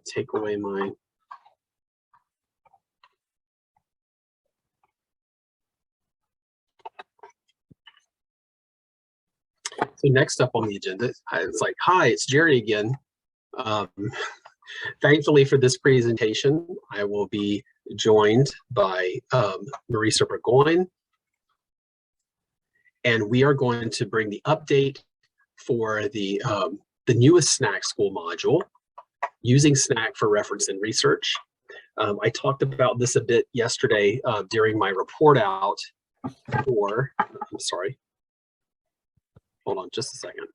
take away my. So next up on the agenda, it's like, hi, it's Jerry again. Thankfully for this presentation, I will be joined by Marisa Bourgoin, and we are going to bring the update for the newest SNACSchool module, using SNAC for reference and research. I talked about this a bit yesterday during my report out for, I'm sorry, hold on just a second.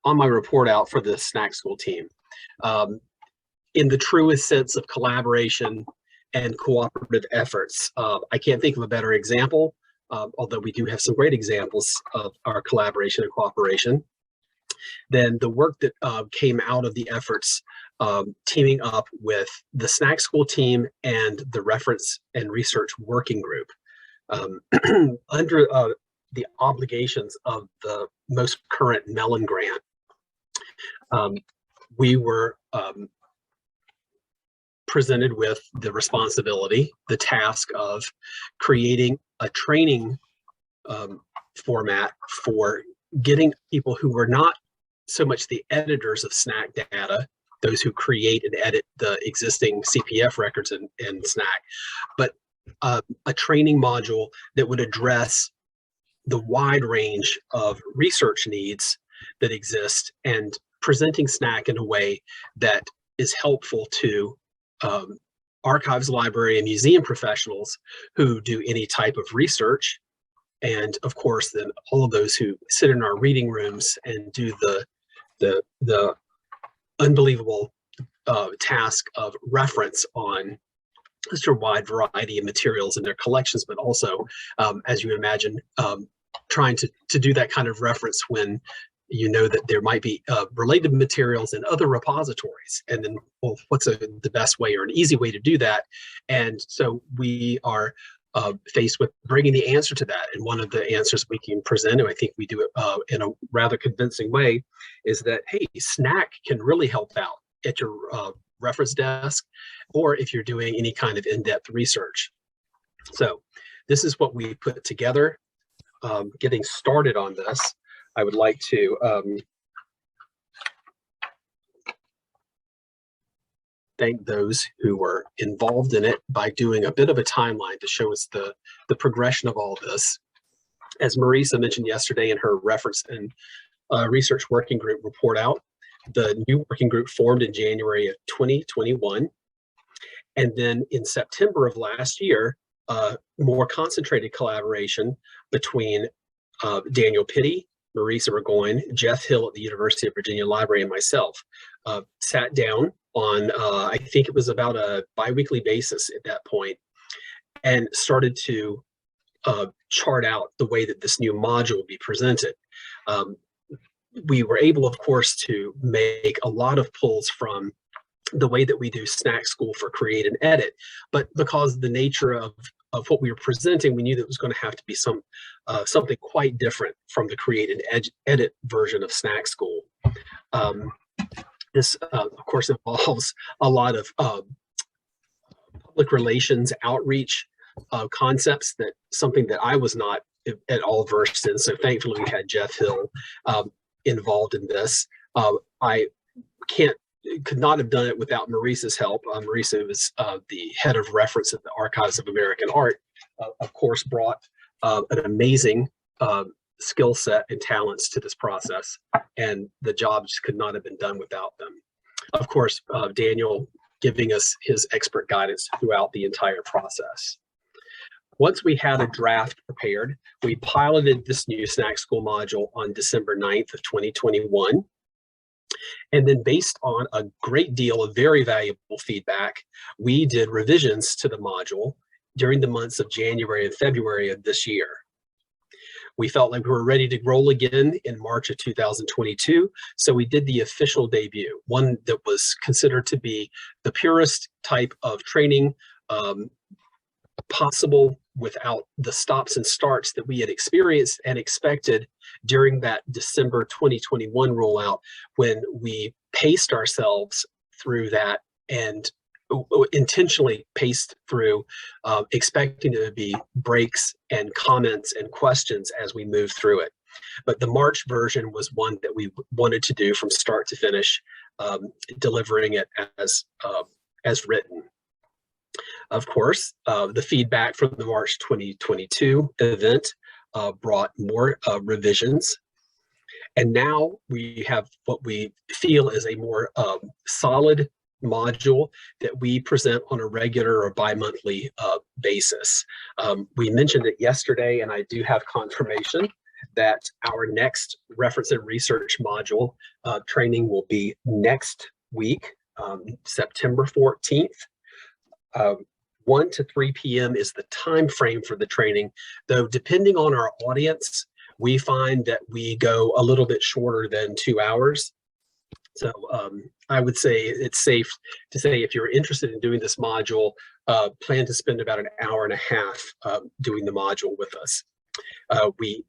On my report out for the SNACSchool team. In the truest sense of collaboration and cooperative efforts, I can't think of a better example, although we do have some great examples of our collaboration and cooperation, than the work that came out of the efforts teaming up with the SNACSchool team and the Reference and Research Working Group. Under the obligations of the most current Mellon grant, we were presented with the responsibility, the task of creating a training format for getting people who were not so much the editors of SNAC data, those who create and edit the existing CPF records in SNAC, but a training module that would address the wide range of research needs that exist, and presenting SNAC in a way that is helpful to archives, library, and museum professionals who do any type of research, and of course then all of those who sit in our reading rooms and do the unbelievable task of reference on such a wide variety of materials in their collections, but also, as you imagine, trying to do that kind of reference when you know that there might be related materials in other repositories, and then, well, what's the best way or an easy way to do that? And so we are faced with bringing the answer to that. And one of the answers we can present, and I think we do it in a rather convincing way, is that, hey, SNAC can really help out at your reference desk, or if you're doing any kind of in-depth research. So this is what we put together. Getting started on this, I would like to thank those who were involved in it by doing a bit of a timeline to show us the progression of all this. As Marisa mentioned yesterday in her reference and research working group report out, the new working group formed in January of 2021. And then in September of last year, more concentrated collaboration between Daniel Pitty, Marisa Bourgoin, Jeff Hill at the University of Virginia Library, and myself sat down on, I think it was about a bi-weekly basis at that point, and started to chart out the way that this new module would be presented. We were able, of course, to make a lot of pulls from the way that we do SNACSchool for create and edit, but because of the nature of what we were presenting, we knew that it was going to have to be something quite different from the create and edit version of SNACSchool. This, of course, involves a lot of public relations outreach concepts, that something that I was not at all versed in. So thankfully, we had Jeff Hill involved in this. I could not have done it without Marisa's help. Marisa was the head of reference at the Archives of American Art, of course, brought an amazing skill set and talents to this process, and the job just could not have been done without them. Of course, Daniel giving us his expert guidance throughout the entire process. Once we had a draft prepared, we piloted this new SNACSchool module on December 9th of 2021. And then, based on a great deal of very valuable feedback, we did revisions to the module during the months of January and February of this year. We felt like we were ready to roll again in March of 2022, so we did the official debut, one that was considered to be the purest type of training possible, without the stops and starts that we had experienced and expected during that December 2021 rollout, when we paced ourselves through that and intentionally paced through, expecting there to be breaks and comments and questions as we move through it. But the March version was one that we wanted to do from start to finish, delivering it as written. Of course, the feedback from the March 2022 event brought more revisions. And now we have what we feel is a more solid module that we present on a regular or bi-monthly basis. We mentioned it yesterday, and I do have confirmation that our next reference and research module training will be next week, September 14th. 1 to 3 p.m. is the time frame for the training, though depending on our audience, we find that we go a little bit shorter than 2 hours. So I would say it's safe to say if you're interested in doing this module, plan to spend about an hour and a half doing the module with us. We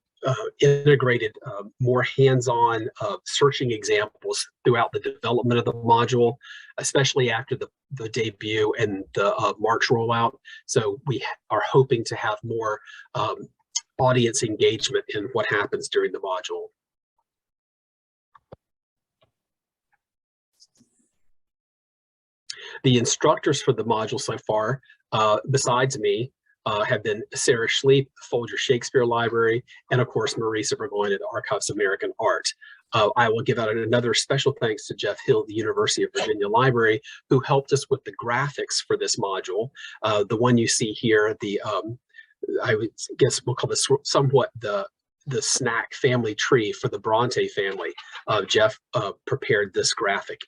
integrated more hands-on searching examples throughout the development of the module, especially after the debut and the March rollout. So we are hoping to have more audience engagement in what happens during the module. The instructors for the module so far, besides me, have been Sarah Schleep, Folger Shakespeare Library, and of course, Marisa Bourgoin at the Archives of American Art. I will give out another special thanks to Jeff Hill, the University of Virginia Library, who helped us with the graphics for this module. The one you see here, I would guess we'll call this somewhat the SNAC family tree for the Bronte family. Jeff prepared this graphic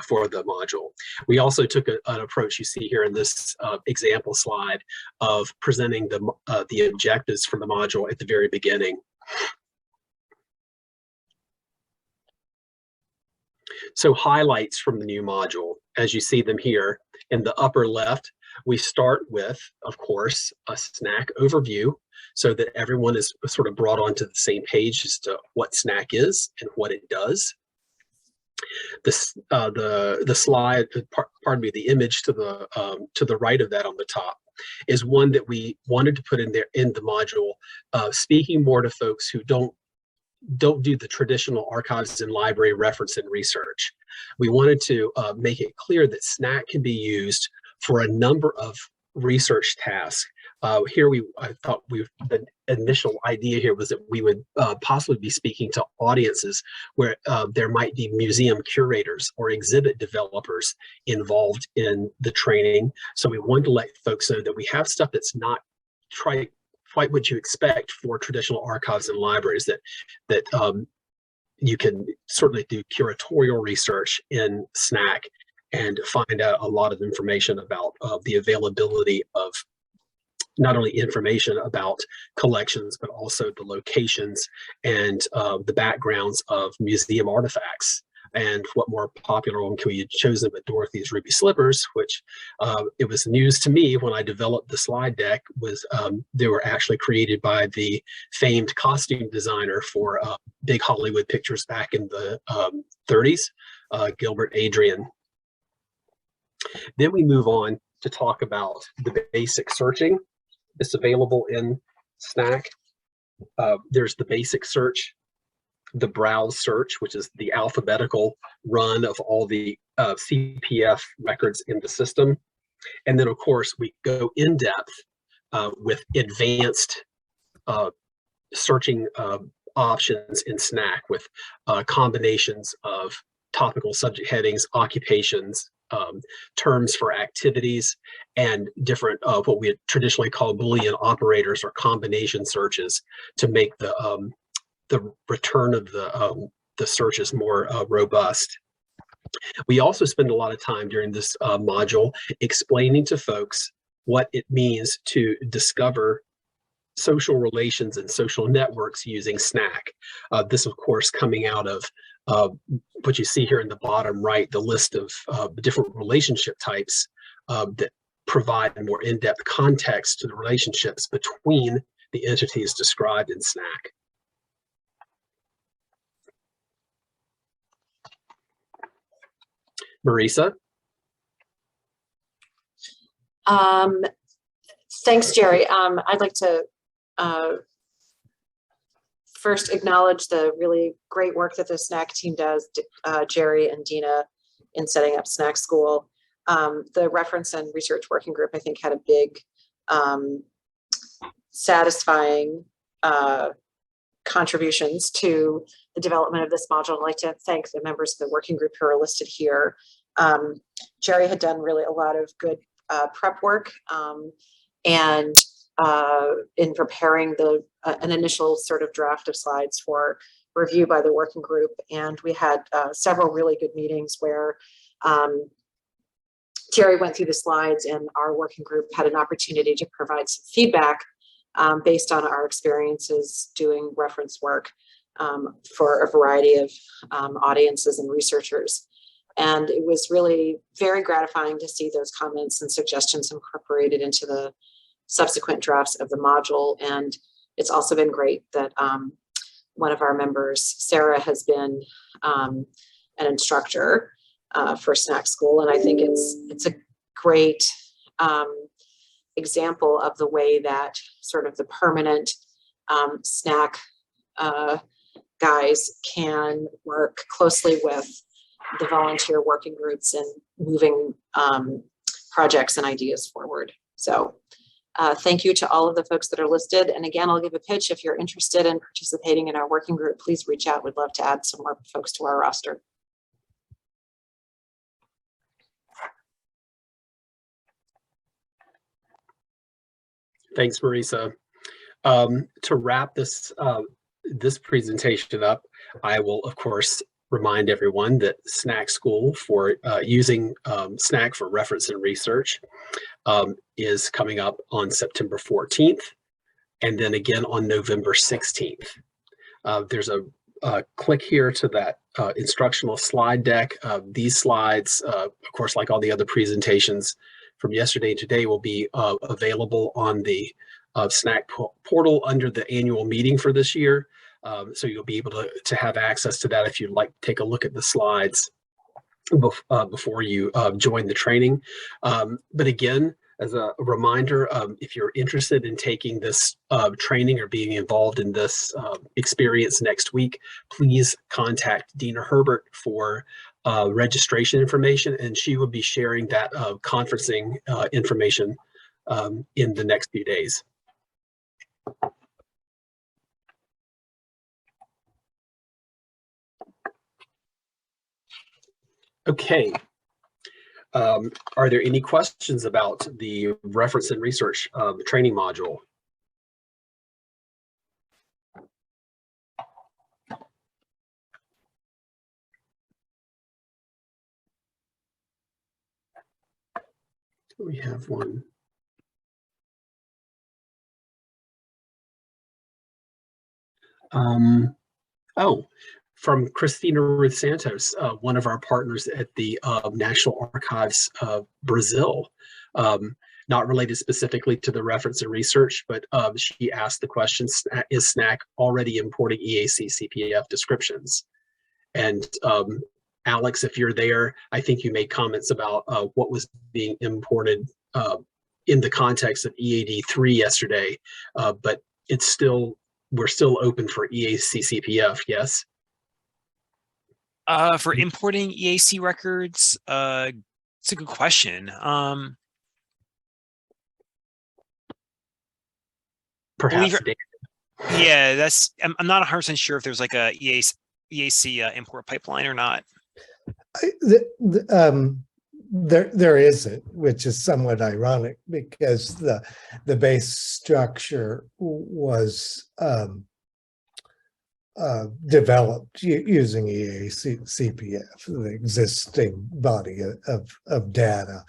for the module. We also took an approach you see here in this example slide of presenting the objectives for the module at the very beginning. So highlights from the new module, as you see them here in the upper left, we start with, of course, a SNAC overview so that everyone is sort of brought onto the same page as to what SNAC is and what it does. The slide, pardon me, the image to the right of that on the top is one that we wanted to put in there in the module, speaking more to folks who don't do the traditional archives and library reference and research. We wanted to make it clear that SNAC can be used for a number of research tasks. Here I thought the initial idea here was that we would possibly be speaking to audiences where there might be museum curators or exhibit developers involved in the training. So we wanted to let folks know that we have stuff that's not quite what you expect for traditional archives and libraries, that you can certainly do curatorial research in SNAC and find out a lot of information about the availability of not only information about collections, but also the locations and the backgrounds of museum artifacts. And what more popular one can we have chosen but Dorothy's Ruby Slippers, which it was news to me when I developed the slide deck, was they were actually created by the famed costume designer for big Hollywood pictures back in the 30s, Gilbert Adrian. Then we move on to talk about the basic searching that's available in SNAC. There's the basic search, the browse search, which is the alphabetical run of all the CPF records in the system. And then, of course, we go in depth with advanced searching options in SNAC with combinations of topical subject headings, occupations, terms for activities, and different what we traditionally call Boolean operators or combination searches to make the return of the searches more robust. We also spend a lot of time during this module explaining to folks what it means to discover social relations and social networks using SNAC. This, of course, coming out of what you see here in the bottom right, the list of different relationship types that provide more in-depth context to the relationships between the entities described in SNAC. Marisa? Thanks, Jerry. I'd like to first acknowledge the really great work that the SNAC team does, Jerry and Dina, in setting up SNACSchool. The reference and research working group, I think, had a big, satisfying contributions to the development of this module. I'd like to thank the members of the working group who are listed here. Jerry had done really a lot of good prep work and in preparing an initial sort of draft of slides for review by the working group. And we had several really good meetings where Jerry went through the slides and our working group had an opportunity to provide some feedback based on our experiences doing reference work for a variety of audiences and researchers. And it was really very gratifying to see those comments and suggestions incorporated into the subsequent drafts of the module. And it's also been great that one of our members, Sarah, has been an instructor for SNACSchool. And I think it's a great example of the way that sort of the permanent SNAC guys can work closely with the volunteer working groups and moving projects and ideas forward. So thank you to all of the folks that are listed. And again, I'll give a pitch. If you're interested in participating in our working group, please reach out. We'd love to add some more folks to our roster. Thanks, Marisa. To wrap this this presentation up, I will, of course, remind everyone that SNACSchool for using SNAC for reference and research is coming up on September 14th, and then again on November 16th. There's a click here to that instructional slide deck. These slides, of course, like all the other presentations from yesterday and today, will be available on the SNAC portal under the annual meeting for this year. So you'll be able to have access to that if you'd like to take a look at the slides before you join the training. But again, as a reminder, if you're interested in taking this training or being involved in this experience next week, please contact Dina Herbert for registration information, and she will be sharing that conferencing information in the next few days. Okay. Are there any questions about the reference and research training module? We have one. From Christina Ruth Santos, one of our partners at the National Archives of Brazil, not related specifically to the reference and research, but she asked the question, is SNAC already importing EAC CPF descriptions? And Alex, if you're there, I think you made comments about what was being imported in the context of EAD3 yesterday, but we're still open for EAC CPF, yes? For importing EAC records, it's a good question. Perhaps. Yeah, I'm not 100% sure if there's like a EAC import pipeline or not. There isn't, which is somewhat ironic because the base structure was developed using EAC CPF, the existing body of data.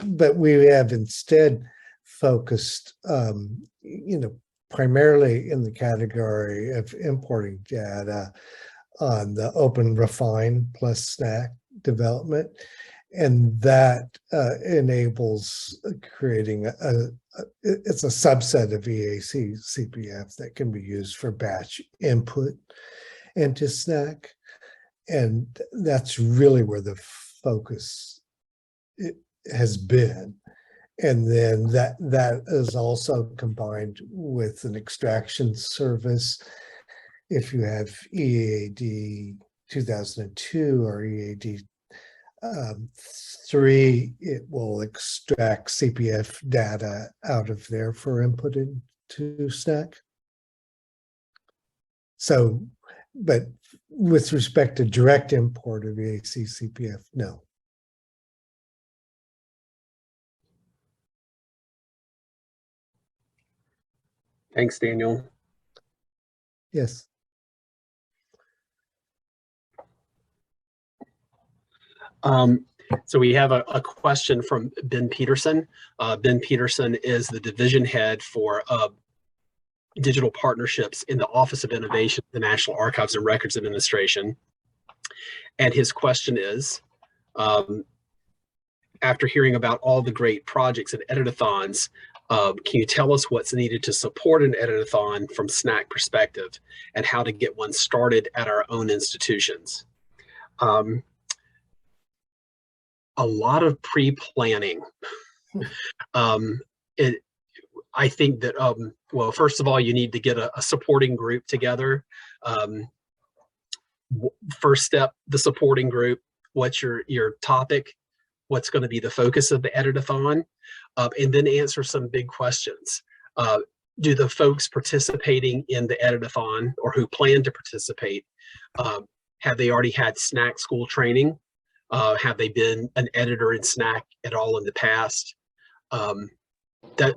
But we have instead focused, primarily in the category of importing data on the Open Refine plus SNAC development. And that enables creating it's a subset of EAC CPF that can be used for batch input into SNAC. And that's really where the focus has been. And then that is also combined with an extraction service. If you have EAD 2002 or EAD 3, it will extract CPF data out of there for input into SNAC. So, but with respect to direct import of EAC CPF, no. Thanks, Daniel. Yes. So we have a question from Ben Peterson. Ben Peterson is the division head for digital partnerships in the Office of Innovation, the National Archives and Records Administration. And his question is, after hearing about all the great projects and editathons, can you tell us what's needed to support an editathon from SNAC perspective and how to get one started at our own institutions? A lot of pre-planning. I think that, well, first of all, you need to get a supporting group together. First step, the supporting group. What's your topic? What's going to be the focus of the editathon? And then answer some big questions. Do the folks participating in the editathon or who plan to participate, have they already had SNACSchool training? Have they been an editor in SNAC at all in the past?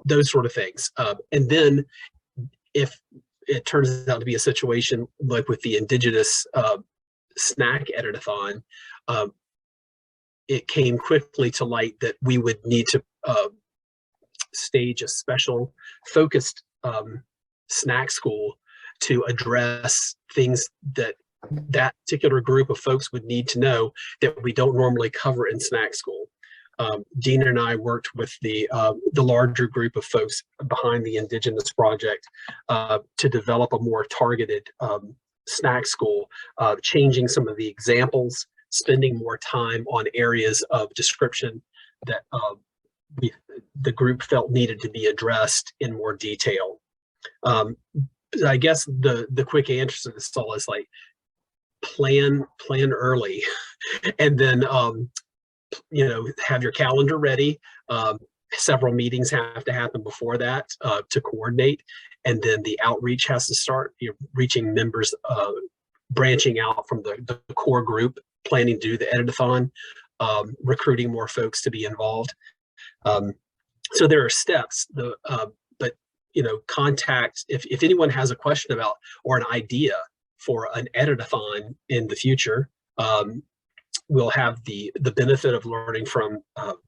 Those sort of things. And then if it turns out to be a situation like with the Indigenous SNAC editathon, it came quickly to light that we would need to stage a special focused SNACSchool to address things that particular group of folks would need to know that we don't normally cover in SNACSchool. Dean and I worked with the larger group of folks behind the Indigenous project to develop a more targeted SNACSchool, changing some of the examples, spending more time on areas of description that the group felt needed to be addressed in more detail. I guess the quick answer to this all is like, plan early, and then have your calendar ready. Several meetings have to happen before that to coordinate, and then the outreach has to start. You're reaching members, branching out from the core group, planning to do the editathon, recruiting more folks to be involved. So there are steps. But contact if anyone has a question about or an idea for an editathon in the future. We'll have the benefit of learning from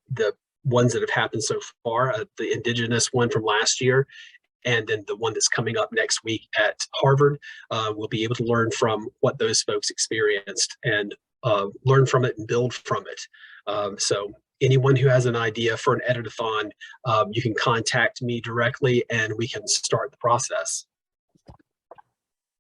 the ones that have happened so far, the Indigenous one from last year, and then the one that's coming up next week at Harvard. We'll be able to learn from what those folks experienced and learn from it and build from it. So anyone who has an idea for an editathon, you can contact me directly and we can start the process.